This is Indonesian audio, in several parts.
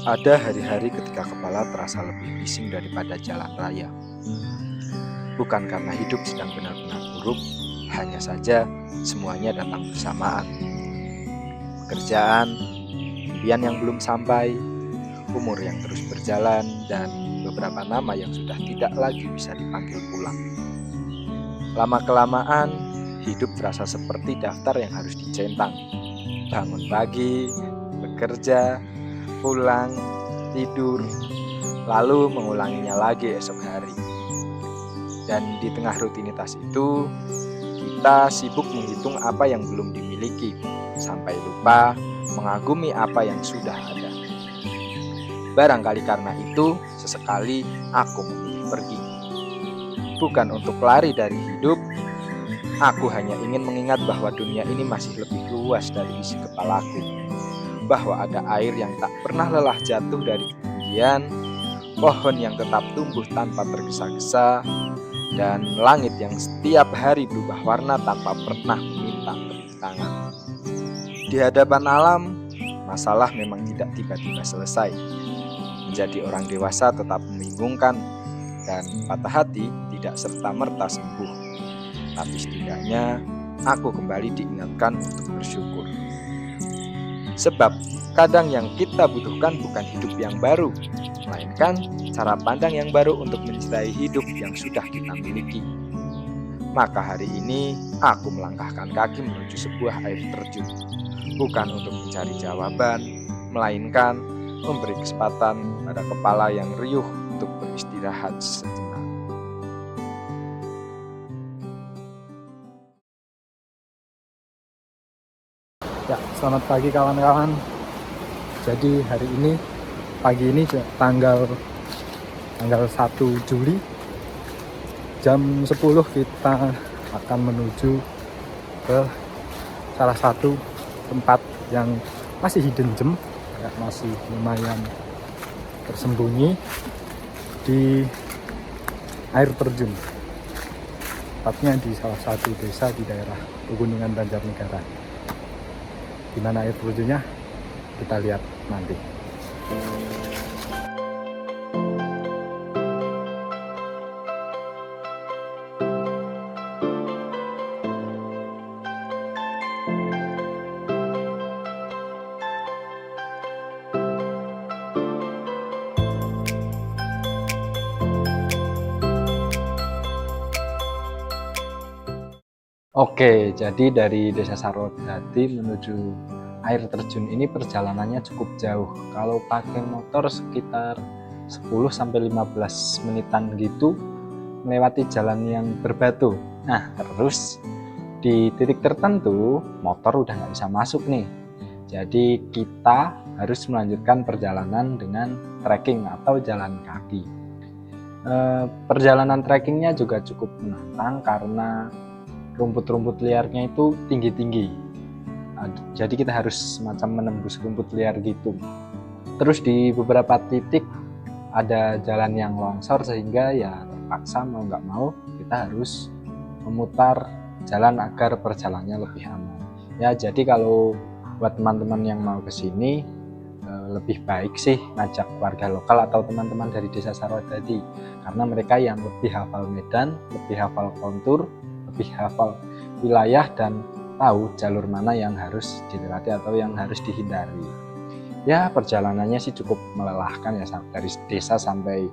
Ada hari-hari ketika kepala terasa lebih bising daripada jalan raya. Bukan karena hidup sedang benar-benar buruk, hanya saja semuanya datang bersamaan. Pekerjaan, impian yang belum sampai, umur yang terus berjalan, dan beberapa nama yang sudah tidak lagi bisa dipanggil pulang. Lama-kelamaan, hidup terasa seperti daftar yang harus dicentang. Bangun pagi, bekerja, pulang, tidur, lalu mengulanginya lagi esok hari. Dan di tengah rutinitas itu, kita sibuk menghitung apa yang belum dimiliki, sampai lupa mengagumi apa yang sudah ada. Barangkali karena itu, sesekali aku memilih pergi. Bukan untuk lari dari hidup, aku hanya ingin mengingat bahwa dunia ini masih lebih luas dari isi kepalaku. Bahwa ada air yang tak pernah lelah jatuh dari ketinggian, pohon yang tetap tumbuh tanpa tergesa-gesa, dan langit yang setiap hari berubah warna tanpa pernah meminta tepuk tangan. Di hadapan alam, masalah memang tidak tiba-tiba selesai. Menjadi orang dewasa tetap membingungkan, dan patah hati tidak serta-merta sembuh. Tapi setidaknya, aku kembali diingatkan untuk bersyukur. Sebab kadang yang kita butuhkan bukan hidup yang baru, melainkan cara pandang yang baru untuk mencintai hidup yang sudah kita miliki. Maka hari ini aku melangkahkan kaki menuju sebuah air terjun, bukan untuk mencari jawaban, melainkan memberi kesempatan pada kepala yang riuh untuk beristirahat sejenak. Ya, selamat pagi kawan-kawan. Jadi hari ini, pagi ini tanggal 1 Juli jam 10 kita akan menuju ke salah satu tempat yang masih hidden gem, masih lumayan tersembunyi di air terjun. Tepatnya di salah satu desa di daerah Pegunungan Banjarnegara. Di mana air terjunnya kita lihat nanti. Oke, jadi dari Desa Sarwodadi menuju air terjun ini perjalanannya cukup jauh. Kalau pakai motor sekitar 10-15 menitan gitu, melewati jalan yang berbatu. Nah, terus di titik tertentu motor udah nggak bisa masuk nih. Jadi kita harus melanjutkan perjalanan dengan trekking atau jalan kaki. Perjalanan trekkingnya juga cukup menantang karena rumput-rumput liarnya itu tinggi-tinggi. Jadi kita harus semacam menembus rumput liar gitu. Terus di beberapa titik ada jalan yang longsor sehingga ya terpaksa mau nggak mau kita harus memutar jalan agar perjalanannya lebih aman. Ya, jadi kalau buat teman-teman yang mau ke sini lebih baik sih ngajak warga lokal atau teman-teman dari Desa Sarwodadi karena mereka yang lebih hafal medan, lebih hafal kontur, lebih hafal wilayah dan tahu jalur mana yang harus dilewati atau yang harus dihindari. Ya, perjalanannya sih cukup melelahkan ya dari desa sampai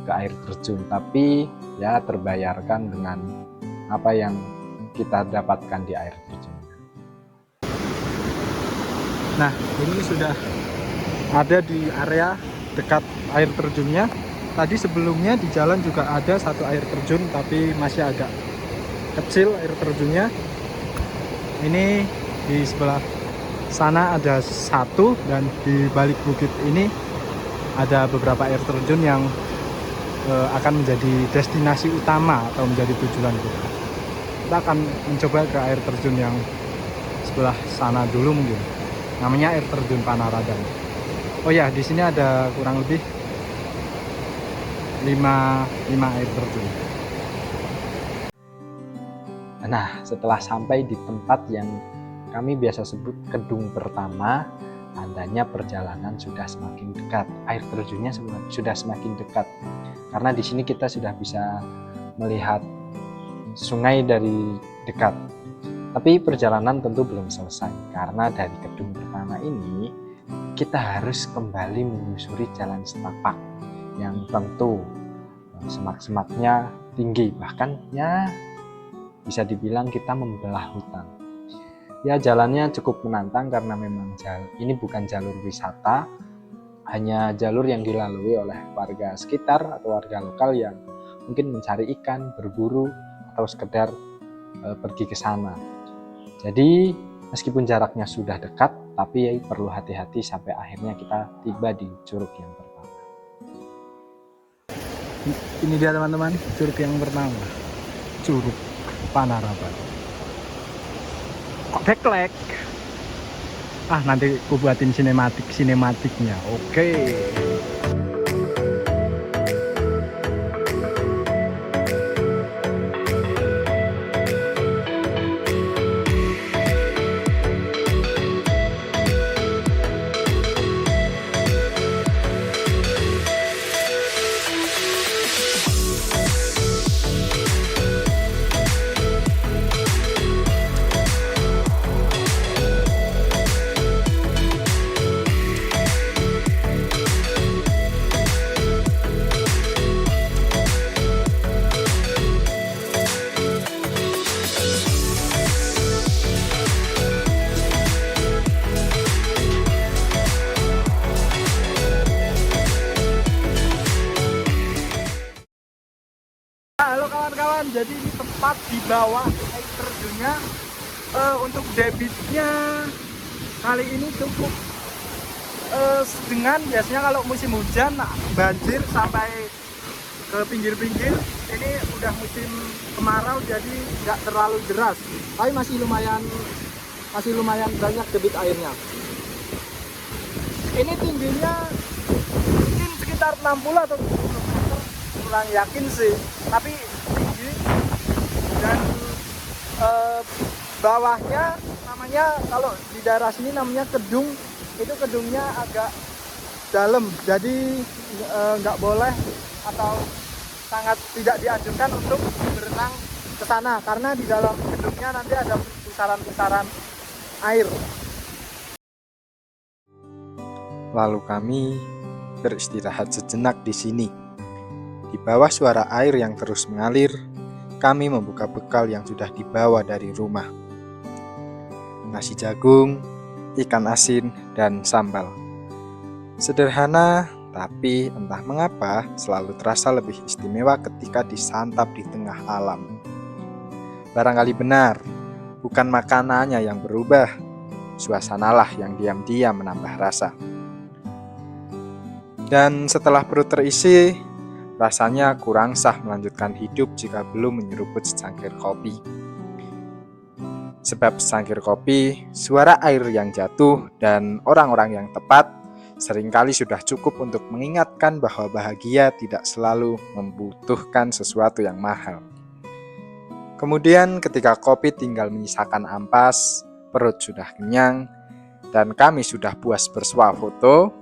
ke air terjun, tapi ya terbayarkan dengan apa yang kita dapatkan di air terjun. Nah, ini sudah ada di area dekat air terjunnya. Tadi sebelumnya di jalan juga ada satu air terjun tapi masih agak kecil air terjunnya. Ini di sebelah sana ada satu dan di balik bukit ini ada beberapa air terjun yang akan menjadi destinasi utama atau menjadi tujuan kita. Kita akan mencoba ke air terjun yang sebelah sana dulu mungkin. Namanya air terjun Panaradan. Oh ya, di sini ada kurang lebih 5 air terjun. Nah, setelah sampai di tempat yang kami biasa sebut kedung pertama, tandanya perjalanan sudah semakin dekat, air terjunnya sudah semakin dekat. Karena di sini kita sudah bisa melihat sungai dari dekat. Tapi perjalanan tentu belum selesai, karena dari gedung pertama ini kita harus kembali menyusuri jalan setapak yang tentu semak-semaknya tinggi, bahkan ya bisa dibilang kita membelah hutan. Ya, jalannya cukup menantang karena memang ini bukan jalur wisata, hanya jalur yang dilalui oleh warga sekitar atau warga lokal yang mungkin mencari ikan, berburu, atau sekedar pergi ke sana. Jadi meskipun jaraknya sudah dekat, tapi perlu hati-hati sampai akhirnya kita tiba di curug yang pertama. Ini dia teman-teman, curug yang pertama, Curug Panaraban. Kok deklek? Nanti aku buatin sinematiknya. Oke. Halo kawan-kawan, jadi ini tepat di bawah air terjunnya. Untuk debitnya kali ini cukup dengan biasanya kalau musim hujan banjir sampai ke pinggir-pinggir. Ini udah musim kemarau jadi nggak terlalu deras, tapi masih lumayan banyak debit airnya. Ini tingginya mungkin sekitar 60 atau 70 meter, kurang yakin sih, tapi tinggi. Dan bawahnya namanya, kalau di daerah sini namanya kedung, itu kedungnya agak dalam, jadi nggak boleh atau sangat tidak dianjurkan untuk berenang ke sana, karena di dalam gedungnya nanti ada pusaran-pusaran air. Lalu kami beristirahat sejenak di sini. Di bawah suara air yang terus mengalir, kami membuka bekal yang sudah dibawa dari rumah. Nasi jagung, ikan asin, dan sambal. Sederhana, tapi entah mengapa selalu terasa lebih istimewa ketika disantap di tengah alam. Barangkali benar, bukan makanannya yang berubah, suasanalah yang diam-diam menambah rasa. Dan setelah perut terisi, rasanya kurang sah melanjutkan hidup jika belum menyeruput secangkir kopi. Sebab secangkir kopi, suara air yang jatuh, dan orang-orang yang tepat seringkali sudah cukup untuk mengingatkan bahwa bahagia tidak selalu membutuhkan sesuatu yang mahal. Kemudian ketika kopi tinggal menyisakan ampas, perut sudah kenyang, dan kami sudah puas bersuah foto,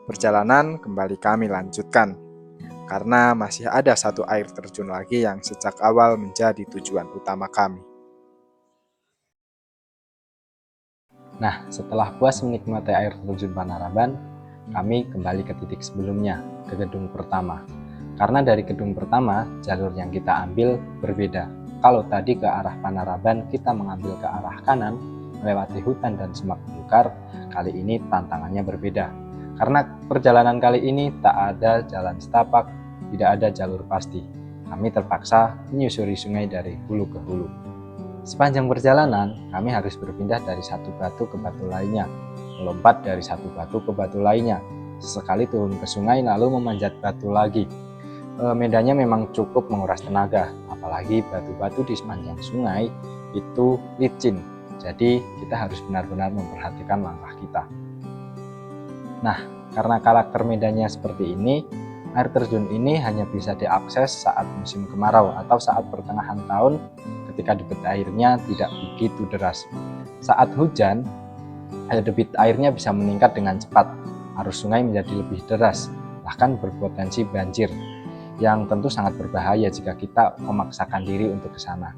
perjalanan kembali kami lanjutkan. Karena masih ada satu air terjun lagi yang sejak awal menjadi tujuan utama kami. Nah, setelah puas menikmati air terjun Panaraban, kami kembali ke titik sebelumnya, ke gedung pertama. Karena dari gedung pertama, jalur yang kita ambil berbeda. Kalau tadi ke arah Panaraban, kita mengambil ke arah kanan, melewati hutan dan semak belukar, kali ini tantangannya berbeda. Karena perjalanan kali ini tak ada jalan setapak, tidak ada jalur pasti. Kami terpaksa menyusuri sungai dari hulu ke hulu. Sepanjang perjalanan, kami harus berpindah dari satu batu ke batu lainnya, melompat dari satu batu ke batu lainnya, sesekali turun ke sungai lalu memanjat batu lagi. Medannya memang cukup menguras tenaga, apalagi batu-batu di sepanjang sungai itu licin, jadi kita harus benar-benar memperhatikan langkah kita. Nah, karena karakter medannya seperti ini, air terjun ini hanya bisa diakses saat musim kemarau atau saat pertengahan tahun ketika debit airnya tidak begitu deras. Saat hujan, debit airnya bisa meningkat dengan cepat, arus sungai menjadi lebih deras, bahkan berpotensi banjir, yang tentu sangat berbahaya jika kita memaksakan diri untuk ke sana.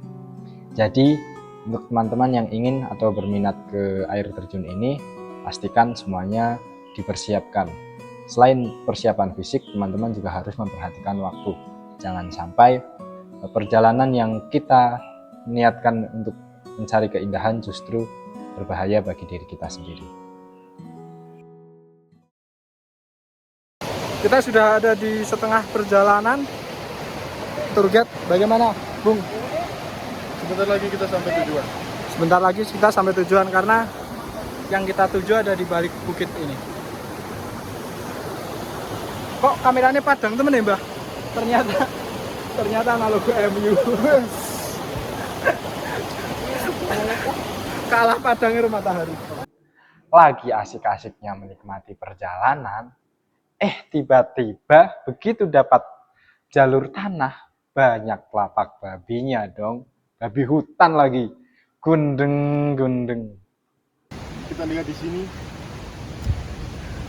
Jadi, untuk teman-teman yang ingin atau berminat ke air terjun ini, pastikan semuanya dipersiapkan. Selain persiapan fisik, teman-teman juga harus memperhatikan waktu. Jangan sampai perjalanan yang kita niatkan untuk mencari keindahan justru berbahaya bagi diri kita sendiri. Kita sudah ada di setengah perjalanan. Tour guide, bagaimana, Bung? Sebentar lagi kita sampai tujuan. Sebentar lagi kita sampai tujuan karena yang kita tuju ada di balik bukit ini. Kok kameranya padang temen ya, Mbah? Ternyata analog MU. Kalah padangnya matahari. Lagi asik-asiknya menikmati perjalanan, tiba-tiba begitu dapat jalur tanah, banyak lapak babinya dong. Babi hutan lagi, gundeng-gundeng. Kita lihat di sini.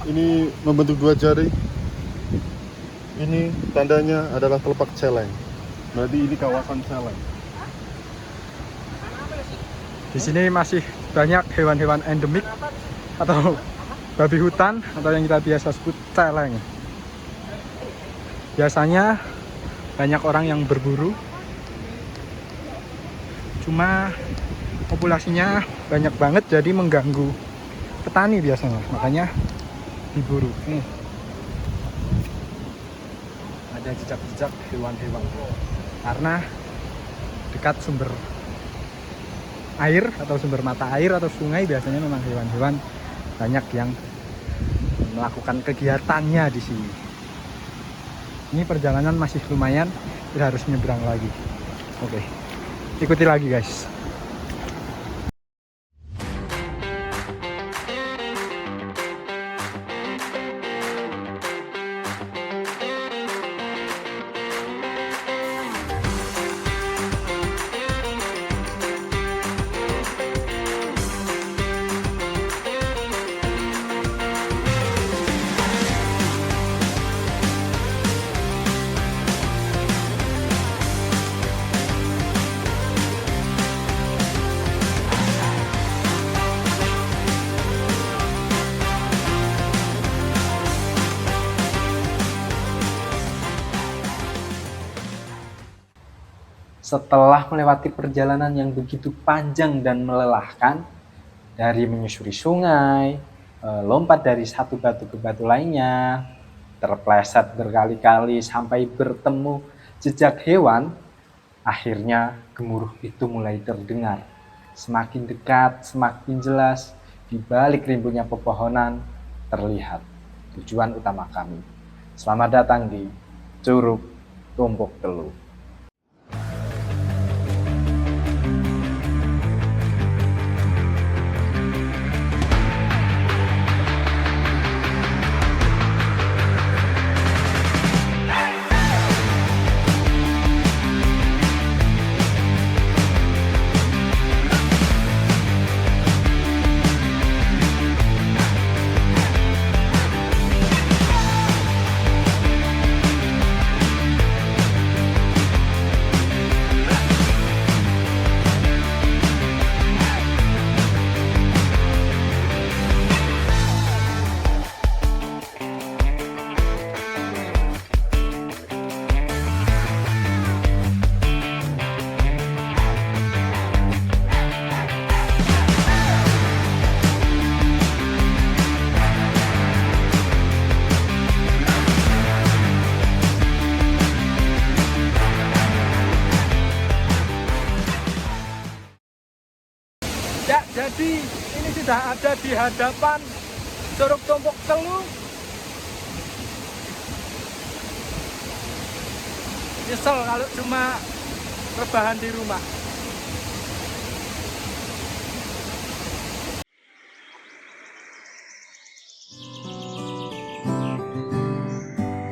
Ini membentuk dua jari. Ini tandanya adalah telapak celeng. Berarti ini kawasan celeng. Di sini masih banyak hewan-hewan endemik atau babi hutan atau yang kita biasa sebut celeng. Biasanya banyak orang yang berburu. Cuma populasinya banyak banget jadi mengganggu petani biasanya. Makanya diburu. Ada jejak-jejak hewan-hewan karena dekat sumber air atau sumber mata air atau sungai, biasanya memang hewan-hewan banyak yang melakukan kegiatannya di sini. Ini perjalanan masih lumayan, kita harus nyebrang lagi. Oke, ikuti lagi guys. Setelah melewati perjalanan yang begitu panjang dan melelahkan, dari menyusuri sungai, lompat dari satu batu ke batu lainnya, terpleset berkali-kali sampai bertemu jejak hewan, akhirnya gemuruh itu mulai terdengar. Semakin dekat, semakin jelas, di balik rimbunnya pepohonan terlihat tujuan utama kami. Selamat datang di Curug Tumpuk Telu. Ya, jadi ini sudah ada di hadapan Curug Tumpuk Telu. Nyesel kalau cuma rebahan di rumah.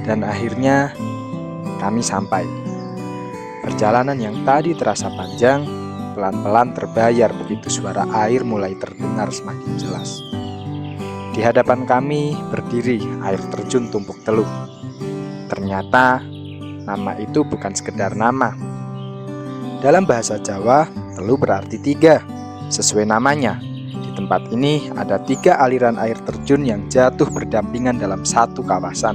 Dan akhirnya kami sampai. Perjalanan yang tadi terasa panjang pelan-pelan terbayar begitu suara air mulai terdengar semakin jelas. Di hadapan kami berdiri air terjun Tumpuk Teluk. Ternyata nama itu bukan sekedar nama. Dalam bahasa Jawa, telu berarti 3. Sesuai namanya, di tempat ini ada 3 aliran air terjun yang jatuh berdampingan dalam satu kawasan.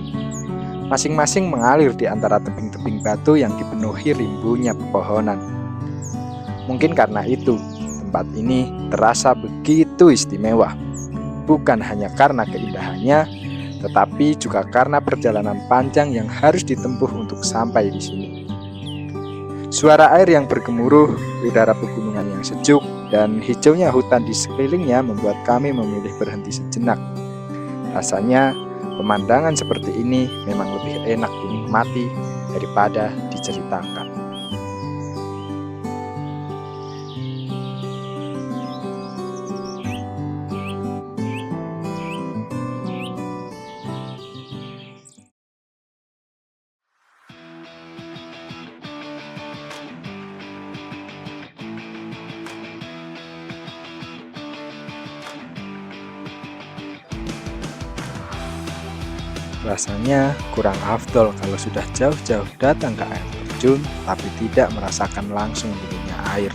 Masing-masing mengalir di antara tebing-tebing batu yang dipenuhi rimbunya pepohonan. Mungkin karena itu, tempat ini terasa begitu istimewa. Bukan hanya karena keindahannya, tetapi juga karena perjalanan panjang yang harus ditempuh untuk sampai di sini. Suara air yang bergemuruh, udara pegunungan yang sejuk, dan hijaunya hutan di sekelilingnya membuat kami memilih berhenti sejenak. Rasanya, pemandangan seperti ini memang lebih enak dinikmati daripada diceritakan. Rasanya kurang afdol kalau sudah jauh-jauh datang ke air terjun tapi tidak merasakan langsung dinginnya air.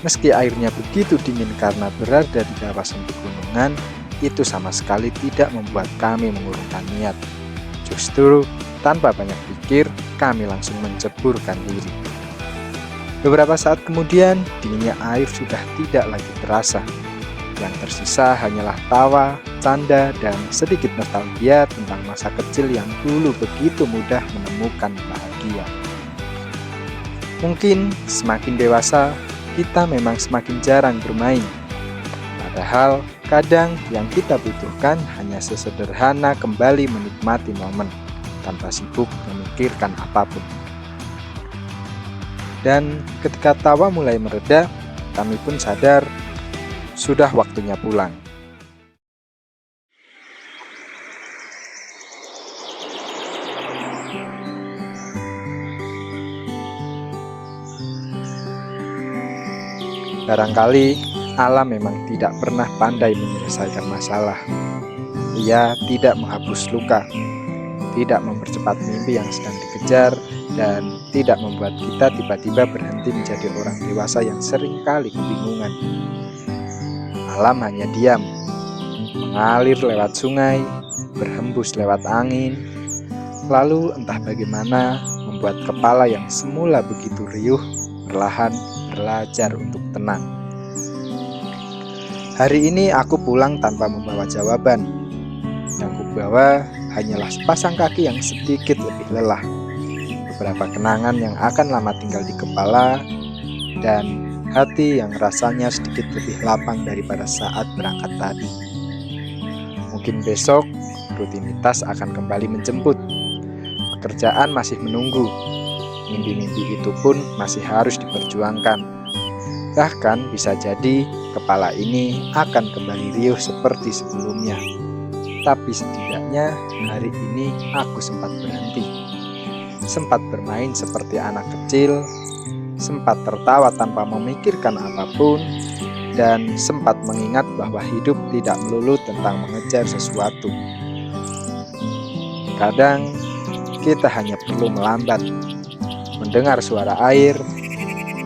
Meski airnya begitu dingin karena berada di kawasan pegunungan, itu sama sekali tidak membuat kami mengurungkan niat. Justru tanpa banyak pikir, kami langsung menceburkan diri. Beberapa saat kemudian, dinginnya air sudah tidak lagi terasa. Yang tersisa hanyalah tawa, canda, dan sedikit nostalgia tentang masa kecil yang dulu begitu mudah menemukan bahagia. Mungkin semakin dewasa, kita memang semakin jarang bermain. Padahal kadang yang kita butuhkan hanya sesederhana kembali menikmati momen, tanpa sibuk memikirkan apapun. Dan ketika tawa mulai mereda, kami pun sadar sudah waktunya pulang. Barangkali alam memang tidak pernah pandai menyelesaikan masalah. Ia tidak menghapus luka, tidak mempercepat mimpi yang sedang dikejar, dan tidak membuat kita tiba-tiba berhenti menjadi orang dewasa yang seringkali kebingungan. Alam hanya diam, mengalir lewat sungai, berhembus lewat angin, lalu entah bagaimana membuat kepala yang semula begitu riuh perlahan belajar untuk tenang. Hari ini aku pulang tanpa membawa jawaban. Yang kubawa hanyalah sepasang kaki yang sedikit lebih lelah, beberapa kenangan yang akan lama tinggal di kepala, dan hati yang rasanya sedikit lebih lapang daripada saat berangkat tadi. Mungkin besok rutinitas akan kembali menjemput. Pekerjaan masih menunggu. Mimpi-mimpi itu pun masih harus diperjuangkan. Bahkan bisa jadi kepala ini akan kembali riuh seperti sebelumnya. Tapi setidaknya hari ini aku sempat berhenti. Sempat bermain seperti anak kecil, sempat tertawa tanpa memikirkan apapun, dan sempat mengingat bahwa hidup tidak melulu tentang mengejar sesuatu. Kadang kita hanya perlu melambat, mendengar suara air,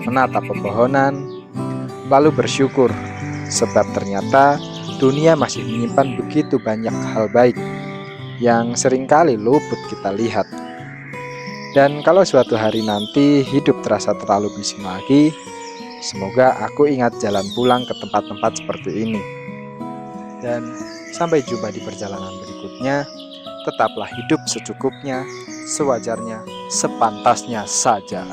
menatap pepohonan, lalu bersyukur, sebab ternyata dunia masih menyimpan begitu banyak hal baik yang seringkali luput kita lihat. Dan kalau suatu hari nanti hidup terasa terlalu bising lagi, semoga aku ingat jalan pulang ke tempat-tempat seperti ini. Dan sampai jumpa di perjalanan berikutnya. Tetaplah hidup secukupnya, sewajarnya, sepantasnya saja.